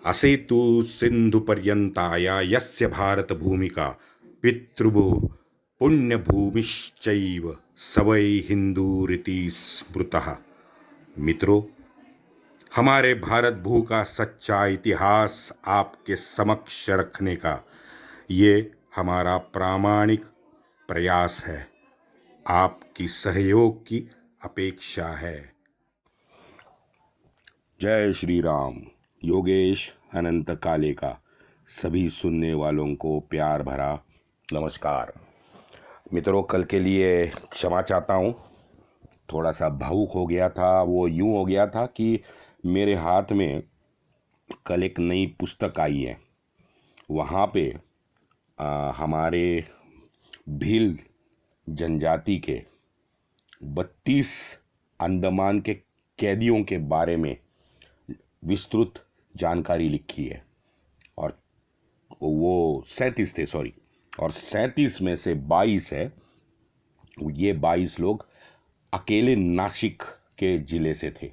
असेतु सिन्धुपर्यन्ताया यस्य भारतभूमिका पितृभूः पुण्यभूमिश्चैव स वै हिन्दूरिति स्मृतः। मित्रों, हमारे भारत भू का सच्चा इतिहास आपके समक्ष रखने का ये हमारा प्रामाणिक प्रयास है। आपकी सहयोग की अपेक्षा है। जय श्री राम। योगेश अनंत काले का सभी सुनने वालों को प्यार भरा नमस्कार। मित्रों, कल के लिए क्षमा चाहता हूँ, थोड़ा सा भावुक हो गया था। वो यूँ हो गया था कि मेरे हाथ में कल एक नई पुस्तक आई है। वहाँ पे हमारे भील जनजाति के 32 अंडमान के कैदियों के बारे में विस्तृत जानकारी लिखी है। और वो 37 थे, सॉरी, और 37 में से 22 है। ये 22 लोग अकेले नासिक के ज़िले से थे।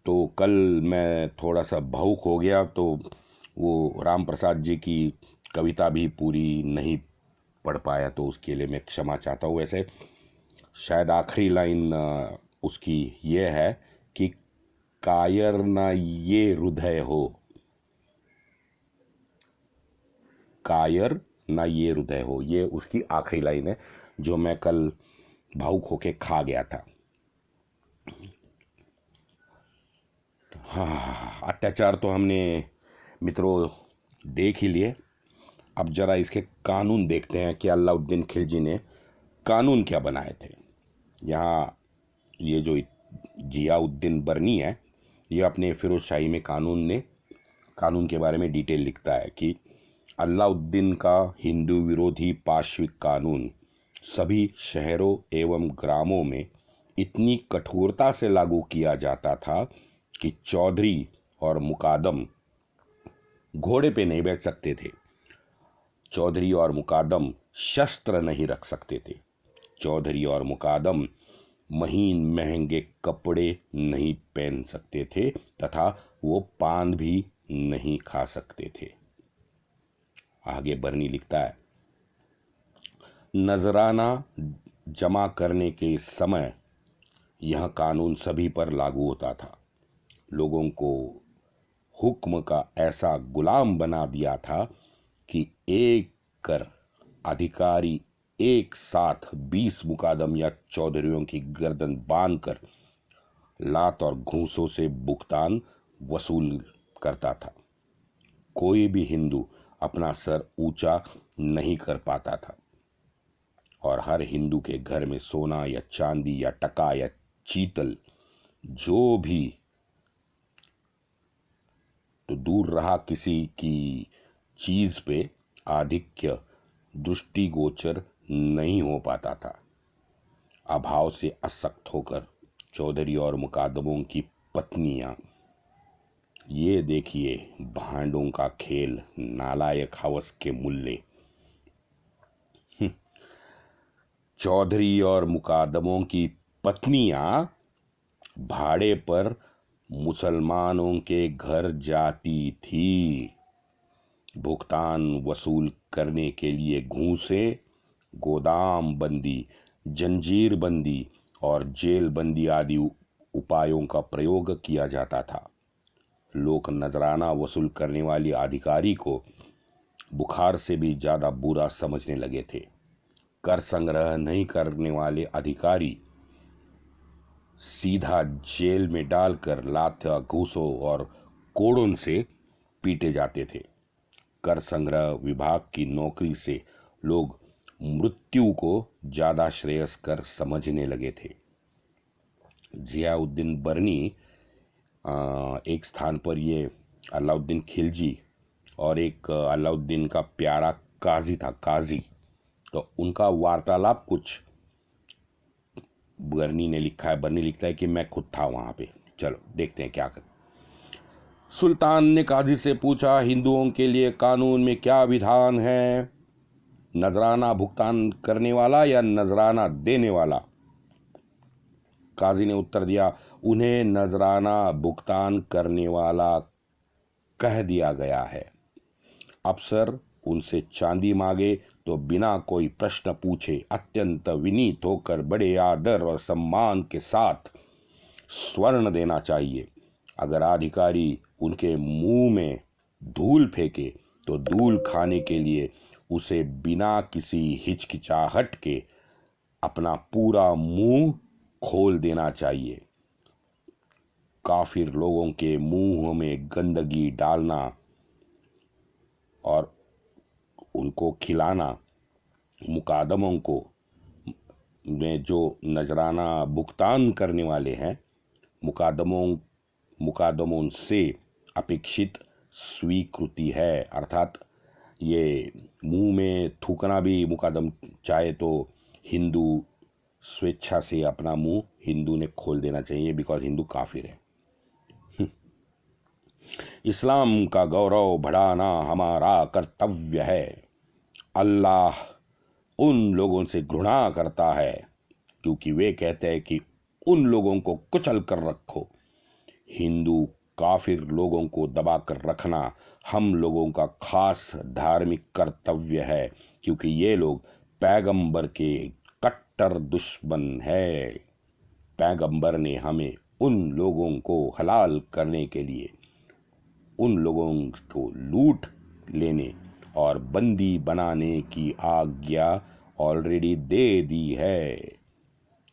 तो कल मैं थोड़ा सा भावुक हो गया, तो वो राम प्रसाद जी की कविता भी पूरी नहीं पढ़ पाया, तो उसके लिए मैं क्षमा चाहता हूँ। वैसे शायद आखिरी लाइन उसकी ये है कि कायर न ये हृदय हो, कायर न ये हृदय हो, ये उसकी आखिरी लाइन है जो मैं कल भावुक होके खा गया था। हाँ, अत्याचार तो हमने मित्रों देख ही लिए। अब जरा इसके कानून देखते हैं कि अलाउद्दीन खिलजी ने कानून क्या बनाए थे। यहाँ ये जो जियाउद्दीन बर्नी है, ये अपने फिरोजशाही में कानून के बारे में डिटेल लिखता है कि अलाउद्दीन का हिंदू विरोधी पाशविक कानून सभी शहरों एवं ग्रामों में इतनी कठोरता से लागू किया जाता था कि चौधरी और मुकादम घोड़े पे नहीं बैठ सकते थे, चौधरी और मुकादम शस्त्र नहीं रख सकते थे, चौधरी और मुकादम महीन महंगे कपड़े नहीं पहन सकते थे तथा वो पान भी नहीं खा सकते थे। आगे बर्नी लिखता है, नजराना जमा करने के समय यह कानून सभी पर लागू होता था। लोगों को हुक्म का ऐसा गुलाम बना दिया था कि एक कर अधिकारी एक साथ 20 मुकादम या चौधरियों की गर्दन बांधकर लात और घूंसों से भुगतान वसूल करता था। कोई भी हिंदू अपना सर ऊंचा नहीं कर पाता था और हर हिंदू के घर में सोना या चांदी या टका या चीतल जो भी तो दूर रहा किसी की चीज पे आधिक्य दृष्टिगोचर नहीं हो पाता था। अभाव से असक्त होकर चौधरी और मुकादमों की पत्नियां, ये देखिए भांडों का खेल, नालायक हवस के मुल्ले। चौधरी और मुकादमों की पत्नियां भाड़े पर मुसलमानों के घर जाती थी। भुगतान वसूल करने के लिए घूंसे, गोदाम बंदी, जंजीर बंदी और जेल बंदी आदि उपायों का प्रयोग किया जाता था। लोग नजराना वसूल करने वाली अधिकारी को बुखार से भी ज्यादा बुरा समझने लगे थे। कर संग्रह नहीं करने वाले अधिकारी सीधा जेल में डालकर लात, घूसों और कोड़ों से पीटे जाते थे। कर संग्रह विभाग की नौकरी से लोग मृत्यु को ज्यादा श्रेयस्कर समझने लगे थे। जियाउद्दीन बर्नी एक स्थान पर ये अलाउद्दीन खिलजी और एक अलाउद्दीन का प्यारा काजी था, काजी, तो उनका वार्तालाप कुछ बर्नी लिखता है कि मैं खुद था वहां पे। चलो देखते हैं क्या कर। सुल्तान ने काजी से पूछा, हिंदुओं के लिए कानून में क्या विधान है? नजराना भुगतान करने वाला या नजराना देने वाला? काजी ने उत्तर दिया, उन्हें नजराना भुगतान करने वाला कह दिया गया है। अफसर उनसे चांदी मांगे तो बिना कोई प्रश्न पूछे अत्यंत विनीत होकर बड़े आदर और सम्मान के साथ स्वर्ण देना चाहिए। अगर अधिकारी उनके मुंह में धूल फेंके तो धूल खाने के लिए उसे बिना किसी हिचकिचाहट के अपना पूरा मुंह खोल देना चाहिए। काफिर लोगों के मुंह में गंदगी डालना और उनको खिलाना, मुकादमों को में जो नजराना भुगतान करने वाले हैं, मुकादमों से अपेक्षित स्वीकृति है। अर्थात ये मुंह में थूकना भी मुकादम चाहे तो हिंदू स्वेच्छा से अपना मुंह हिंदू ने खोल देना चाहिए, बिकॉज हिंदू काफिर है। इस्लाम का गौरव बढ़ाना हमारा कर्तव्य है। अल्लाह उन लोगों से घृणा करता है क्योंकि वे कहते हैं कि उन लोगों को कुचल कर रखो। हिंदू काफिर लोगों को दबा कर रखना हम लोगों का खास धार्मिक कर्तव्य है, क्योंकि ये लोग पैगंबर के कट्टर दुश्मन है। पैगंबर ने हमें उन लोगों को हलाल करने के लिए उन लोगों को लूट लेने और बंदी बनाने की आज्ञा ऑलरेडी दे दी है,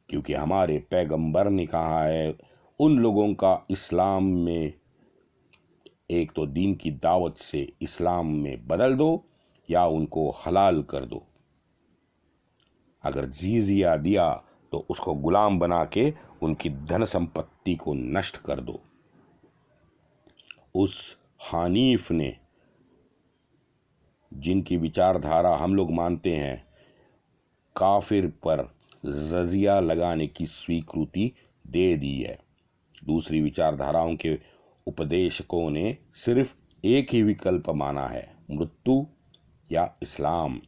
क्योंकि हमारे पैगंबर ने कहा है उन लोगों का इस्लाम में एक तो दीन की दावत से इस्लाम में बदल दो या उनको हलाल कर दो। अगर जिजिया दिया तो उसको गुलाम बना के उनकी धन संपत्ति को नष्ट कर दो। उस हनीफ ने, जिनकी विचारधारा हम लोग मानते हैं, काफिर पर जजिया लगाने की स्वीकृति दे दी है। दूसरी विचारधाराओं के उपदेशकों ने सिर्फ एक ही विकल्प माना है, मृत्यु या इस्लाम।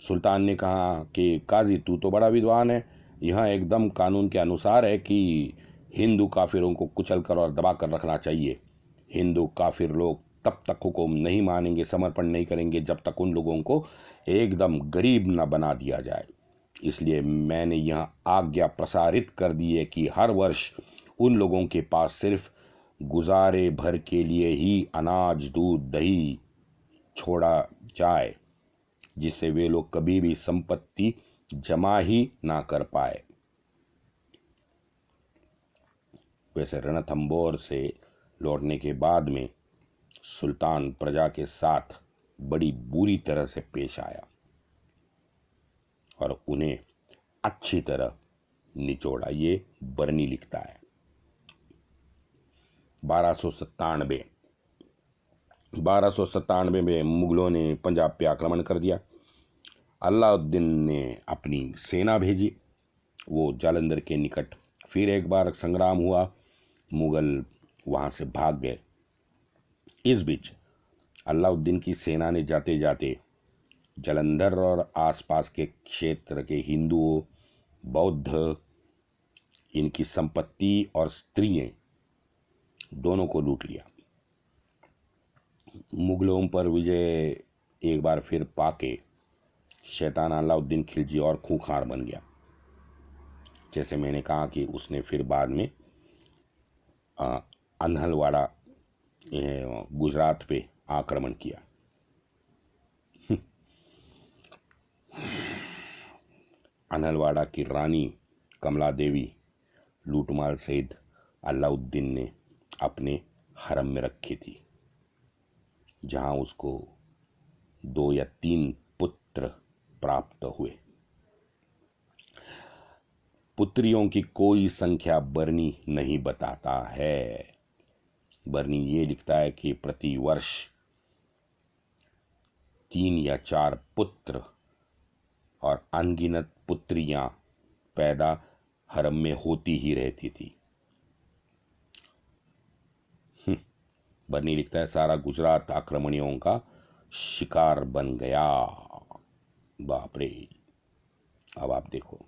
सुल्तान ने कहा कि काजी तू तो बड़ा विद्वान है, यह एकदम कानून के अनुसार है कि हिंदू काफिरों को कुचल कर और दबा कर रखना चाहिए। हिंदू काफिर लोग तब तक हुक्म नहीं मानेंगे, समर्पण नहीं करेंगे जब तक उन लोगों को एकदम गरीब न बना दिया जाए। इसलिए मैंने यह आज्ञा प्रसारित कर दी है कि हर वर्ष उन लोगों के पास सिर्फ गुजारे भर के लिए ही अनाज, दूध, दही छोड़ा जाए, जिससे वे लोग कभी भी संपत्ति जमा ही ना कर पाए। वैसे रणथंबोर से लौटने के बाद में सुल्तान प्रजा के साथ बड़ी बुरी तरह से पेश आया और उन्हें अच्छी तरह निचोड़ा। ये बरनी लिखता है। 1297 में मुगलों ने पंजाब पे आक्रमण कर दिया। अलाउद्दीन ने अपनी सेना भेजी, वो जालंधर के निकट फिर एक बार संग्राम हुआ। मुगल वहाँ से भाग गए। इस बीच अलाउद्दीन की सेना ने जाते जाते जालंधर और आसपास के क्षेत्र के हिंदुओं, बौद्ध, इनकी संपत्ति और स्त्रियां दोनों को लूट लिया। मुगलों पर विजय एक बार फिर पाके शैतान अलाउद्दीन खिलजी और खूंखार बन गया। जैसे मैंने कहा कि उसने फिर बाद में अनहलवाड़ा गुजरात पे आक्रमण किया। अनहलवाड़ा की रानी कमला देवी लूटमार सहित अलाउद्दीन ने अपने हरम में रखी थी, जहां उसको 2 या 3 पुत्र प्राप्त हुए। पुत्रियों की कोई संख्या बरनी नहीं बताता है। बरनी ये लिखता है कि प्रति वर्ष 3 या 4 पुत्र और अनगिनत पुत्रियां पैदा हरम में होती ही रहती थी। बरनी लिखता है सारा गुजरात आक्रमणियों का शिकार बन गया। बाप रे। अब आप देखो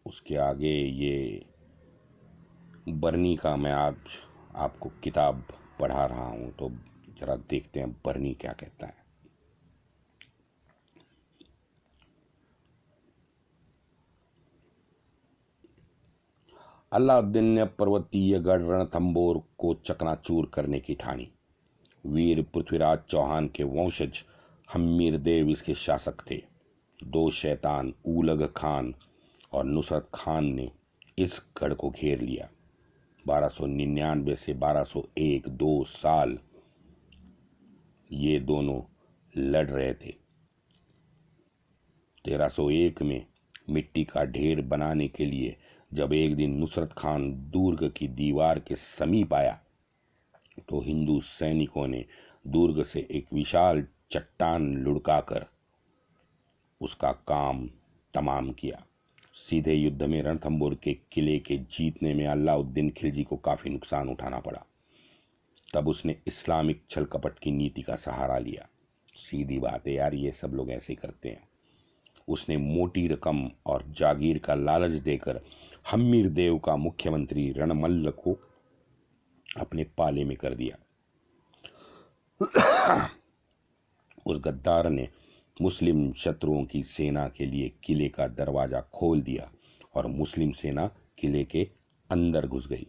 उसके आगे ये बरनी का मैं आज आपको किताब पढ़ा रहा हूं, तो जरा देखते हैं बरनी क्या कहता है। अलाउद्दीन ने पर्वतीय गढ़ रणथंबोर को चकनाचूर करने की ठानी। वीर पृथ्वीराज चौहान के वंशज हम्मीर देव इसके शासक थे। दो शैतान उलग खान और नुसरत खान ने इस गढ़ को घेर लिया। 1299 से 1201 2 साल ये दोनों लड़ रहे थे। 1301 में मिट्टी का ढेर बनाने के लिए जब एक दिन नुसरत खान दुर्ग की दीवार के समीप आया तो हिंदू सैनिकों ने दुर्ग से एक विशाल चट्टान लुढ़काकर उसका काम तमाम किया। सीधे युद्ध में रणथंबोर के किले के जीतने में अलाउद्दीन खिलजी को काफी नुकसान उठाना पड़ा। तब उसने इस्लामिक छल कपट की नीति का सहारा लिया। सीधी बात है यार, ये सब लोग ऐसे ही करते हैं। उसने मोटी रकम और जागीर का लालच देकर हम्मीर देव का मुख्यमंत्री रणमल्ल को अपने पाले में कर दिया। उस गद्दार ने मुस्लिम शत्रुओं की सेना के लिए किले का दरवाजा खोल दिया और मुस्लिम सेना किले के अंदर घुस गई।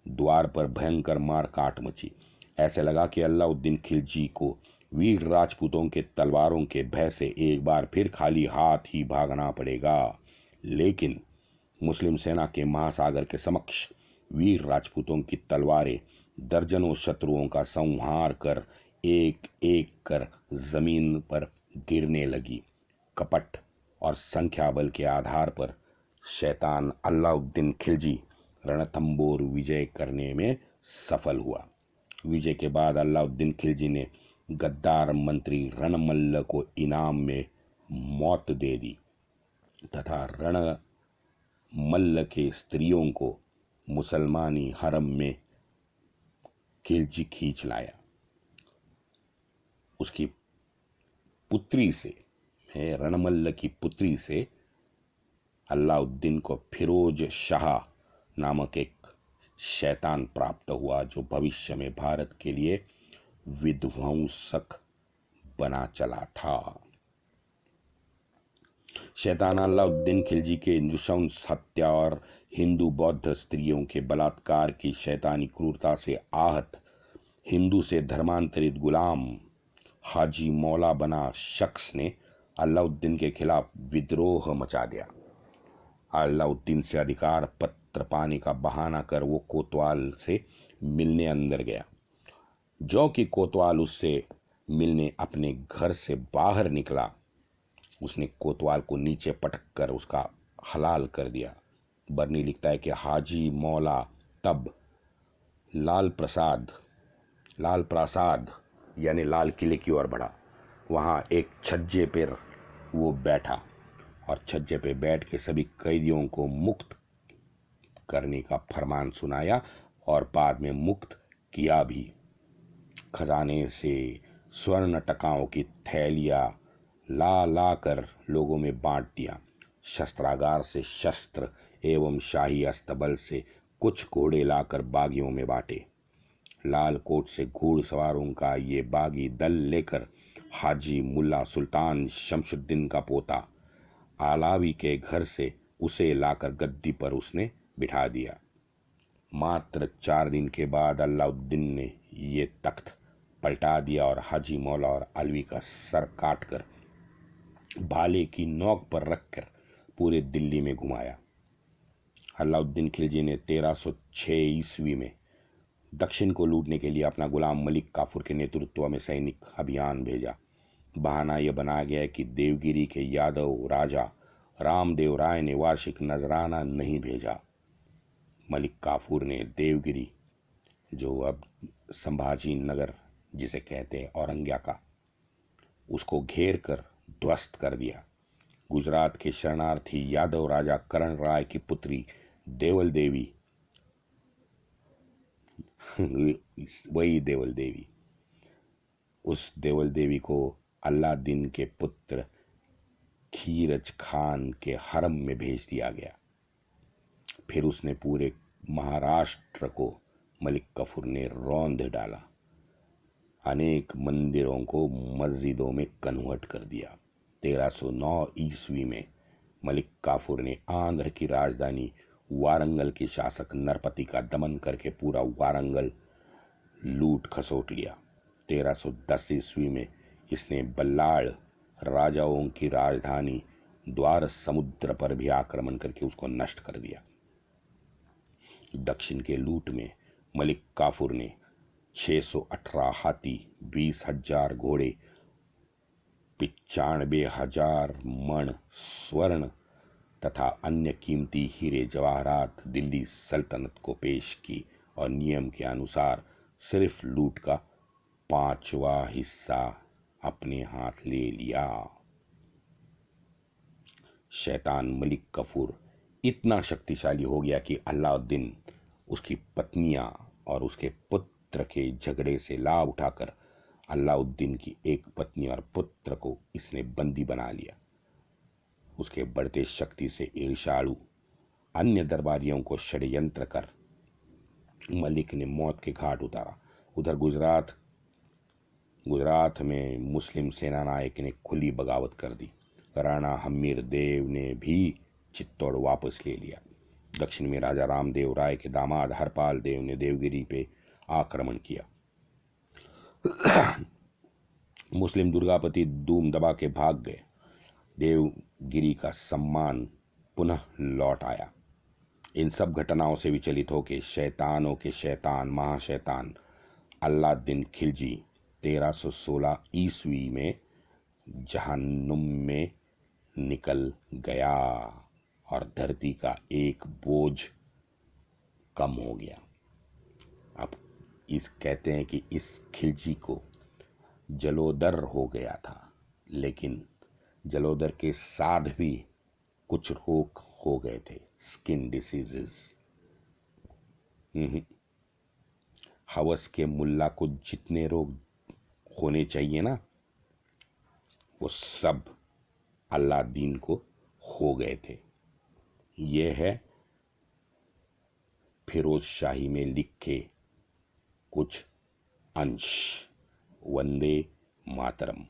द्वार पर भयंकर मार काट मची। ऐसे लगा कि अलाउद्दीन खिलजी को वीर राजपूतों के तलवारों के भय से एक बार फिर खाली हाथ ही भागना पड़ेगा। लेकिन मुस्लिम सेना के महासागर के समक्ष वीर राजपूतों की तलवारें दर्जनों शत्रुओं का संहार कर एक एक कर जमीन पर गिरने लगी। कपट और संख्या बल के आधार पर शैतान अलाउद्दीन खिलजी रणथंबोर विजय करने में सफल हुआ। विजय के बाद अलाउद्दीन खिलजी ने गद्दार मंत्री रणमल्ल को इनाम में मौत दे दी तथा रणमल्ल के स्त्रियों को मुसलमानी हरम में खिलजी खींच लाया। उसकी पुत्री से, रणमल्ल की पुत्री से अलाउद्दीन को फिरोज शाह नामक एक शैतान प्राप्त हुआ जो भविष्य में भारत के लिए विध्वंसक बना चला था। शैतान अलाउद्दीन खिलजी के नृशंस हत्या और हिंदू बौद्ध स्त्रियों के बलात्कार की शैतानी क्रूरता से आहत हिंदू से धर्मांतरित गुलाम हाजी मौला बना शख्स ने अलाउद्दीन के खिलाफ विद्रोह मचा दिया। अलाउद्दीन से अधिकार पत्र पाने का बहाना कर वो कोतवाल से मिलने अंदर गया। जो कि कोतवाल उससे मिलने अपने घर से बाहर निकला, उसने कोतवाल को नीचे पटक कर उसका हलाल कर दिया। बरनी लिखता है कि हाजी मौला तब लाल प्रासाद यानी लाल किले की ओर बढ़ा। वहाँ एक छज्जे पर वो बैठा और छज्जे पे बैठ के सभी कैदियों को मुक्त करने का फरमान सुनाया और बाद में मुक्त किया भी। खजाने से स्वर्ण टकाओं की थैलियां ला कर लोगों में बांट दिया। शस्त्रागार से शस्त्र एवं शाही अस्तबल से कुछ घोड़े लाकर बागियों में बांटे। लाल कोट से घुड़सवारों का ये बागी दल लेकर हाजी मुल्ला सुल्तान शमशुद्दीन का पोता आलावी के घर से उसे लाकर गद्दी पर उसने बिठा दिया। मात्र 4 दिन के बाद अलाउद्दीन ने ये तख्त पलटा दिया और हाजी मौला और अलवी का सर काटकर भाले की नोक पर रखकर पूरे दिल्ली में घुमाया। अलाउद्दीन खिलजी ने 1306 ईस्वी में दक्षिण को लूटने के लिए अपना गुलाम मलिक काफूर के नेतृत्व में सैनिक अभियान भेजा। बहाना यह बनाया गया कि देवगिरी के यादव राजा रामदेव राय ने वार्षिक नजराना नहीं भेजा। मलिक काफूर ने देवगिरी, जो अब संभाजी नगर जिसे कहते हैं औरंगिया का, उसको घेर कर ध्वस्त कर दिया। गुजरात के शरणार्थी यादव राजा करण राय की पुत्री देवल देवी, वही देवल देवी, उस देवल देवी को अलादीन के पुत्र खीरज खान के हरम में भेज दिया गया। फिर उसने पूरे महाराष्ट्र को मलिक कफूर ने रौंद डाला। अनेक मंदिरों को मस्जिदों में कन्वर्ट कर दिया। 1309 ईस्वी में मलिक काफूर ने आंध्र की राजधानी वारंगल के शासक नरपति का दमन करके पूरा वारंगल लूट खसोट लिया। 1310 ईस्वी में इसने बल्लाड़ राजाओं की राजधानी द्वार समुद्र पर भी आक्रमण करके उसको नष्ट कर दिया। दक्षिण के लूट में मलिक काफूर ने 618 हाथी, 20,000 घोड़े, 95,000 मण स्वर्ण तथा अन्य कीमती हीरे जवाहरात दिल्ली सल्तनत को पेश की और नियम के अनुसार सिर्फ लूट का 5वां हिस्सा अपने हाथ ले लिया। शैतान मलिक कफूर इतना शक्तिशाली हो गया कि अलाउद्दीन उसकी पत्नियां और उसके पुत्र के झगड़े से लाभ उठाकर अलाउद्दीन की एक पत्नी और पुत्र को इसने बंदी बना लिया। उसके बढ़ते शक्ति से ईर्ष्यालु अन्य दरबारियों को षड्यंत्र कर मलिक ने मौत के घाट उतारा। उधर गुजरात में मुस्लिम सेना नायक ने खुली बगावत कर दी। राणा हमीर देव ने भी चित्तौड़ वापस ले लिया। दक्षिण में राजा रामदेव राय के दामाद हरपाल देव ने देवगिरी पे आक्रमण किया। मुस्लिम दुर्गापति दूम दबा के भाग गए। देवगिरी का सम्मान पुनः लौट आया। इन सब घटनाओं से विचलित होकर शैतानों के शैतान महाशैतान अलाउद्दीन खिलजी 1316 ईस्वी में जहन्नुम में निकल गया और धरती का एक बोझ कम हो गया। अब कहते हैं कि इस खिलजी को जलोदर हो गया था, लेकिन जलोदर के साथ भी कुछ रोग हो गए थे, स्किन डिसीजेस। हवस के मुल्ला को जितने रोग होने चाहिए ना, वो सब अलाउद्दीन को हो गए थे। यह है फिरोज शाही में लिखे कुछ अंश। वंदे मातरम।